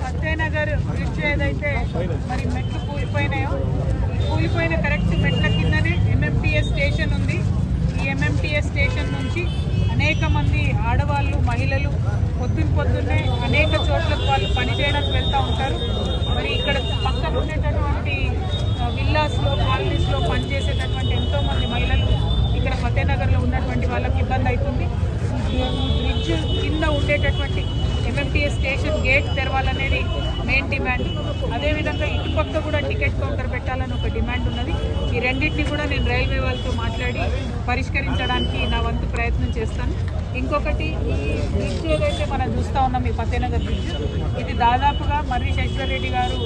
Fatehnagar bridge ఏదైతే మరి మెట్లు కూలిపోయిన కరెక్ట్ మెట్ల కిందనే ఎంఎంటీఎస్ స్టేషన్ ఉంది. ఈ ఎంఎంటీఎస్ స్టేషన్ నుంచి అనేక మంది ఆడవాళ్ళు మహిళలు పొద్దున్నే అనేక చోట్లకు వాళ్ళు పనిచేయడానికి వెళ్తూ ఉంటారు. మరి ఇక్కడ పక్కన ఉండేటటువంటి విల్లాస్లో కాలనీస్లో పనిచేసేటటువంటి ఎంతోమంది మహిళలు ఇక్కడ ఫతేనగర్లో ఉన్నటువంటి వాళ్ళకి ఇబ్బంది అవుతుంది. ఈ బ్రిడ్జ్ కింద ఉండేటటువంటి ఎంఎంటీఎస్ స్టేషన్ గేట్ తెరవాలనేది మెయిన్ డిమాండ్. అదేవిధంగా ఇటుపక్క కూడా టికెట్ కౌంటర్ పెట్టాలని ఒక డిమాండ్ ఉన్నది. ఈ రెండింటిని కూడా నేను రైల్వే వాళ్ళతో మాట్లాడి పరిష్కరించడానికి నా వంతు ప్రయత్నం చేస్తాను. ఇంకొకటి, ఈ బ్రిడ్జ్ ఏదైతే మనం చూస్తూ ఉన్నాం, ఈ ఫతేనగర్ బ్రిడ్జ్, ఇది దాదాపుగా మర్రి శశిధర్ రెడ్డి గారు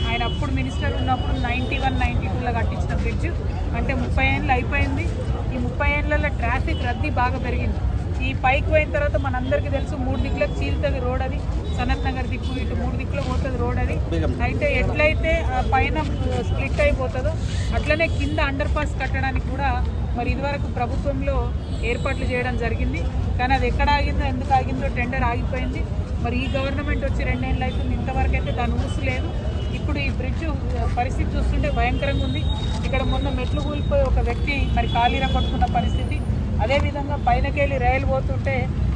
ఆయన అప్పుడు మినిస్టర్ ఉన్నప్పుడు 91-92లో కట్టించిన బ్రిడ్జ్. అంటే 30 ఏళ్ళు అయిపోయింది. ఈ 30 ఏళ్లలో ట్రాఫిక్ రద్దీ బాగా పెరిగింది. ఈ పైకి పోయిన తర్వాత మనందరికీ తెలుసు 3 దిక్కులకు చీలుతుంది రోడ్. అది సనత్ నగర్ దిక్కు ఇటు 3 దిక్కులో పోతుంది రోడ్. అది అయితే ఎట్లయితే ఆ పైన స్ప్లిట్ అయిపోతుందో అట్లనే కింద అండర్ పాస్ కట్టడానికి కూడా మరి ఇదివరకు ప్రభుత్వంలో ఏర్పాట్లు చేయడం జరిగింది. కానీ అది ఎక్కడ ఆగిందో ఎందుకు ఆగిందో టెండర్ ఆగిపోయింది. మరి ఈ గవర్నమెంట్ వచ్చి 2 ఏళ్ళు అవుతుంది, ఇంతవరకు అయితే దాని ఊసు లేదు. ఇప్పుడు ఈ బ్రిడ్జ్ పరిస్థితి చూస్తుంటే భయంకరంగా ఉంది. ఇక్కడ మొన్న మెట్లు కూలిపోయి ఒక వ్యక్తి మరి కాలీర పట్టుకున్న పరిస్థితి. అదేవిధంగా పైనకెళ్ళి రైలు పోతుంటే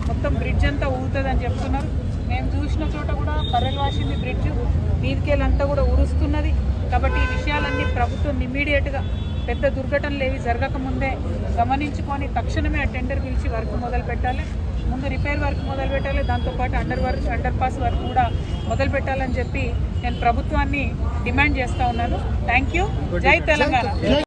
మొత్తం బ్రిడ్జ్ అంతా ఊగుతుందని చెప్తున్నారు. మేము చూసిన చోట కూడా బర్రెలు వాసింది బ్రిడ్జ్, మీదికెళ్ళి అంతా కూడా ఉరుస్తున్నది. కాబట్టి ఈ విషయాలన్నీ ప్రభుత్వం ఇమ్మీడియట్గా పెద్ద దుర్ఘటనలు ఏవి జరగకముందే గమనించుకొని తక్షణమే ఆ టెండర్ పిలిచి వర్క్ మొదలు పెట్టాలి. ముందు రిపేర్ వర్క్ మొదలు పెట్టాలి, దాంతోపాటు అండర్ పాస్ వర్క్ కూడా మొదలు పెట్టాలని చెప్పి నేను ప్రభుత్వాన్ని డిమాండ్ చేస్తూ ఉన్నాను. Thank you. జై తెలంగాణ.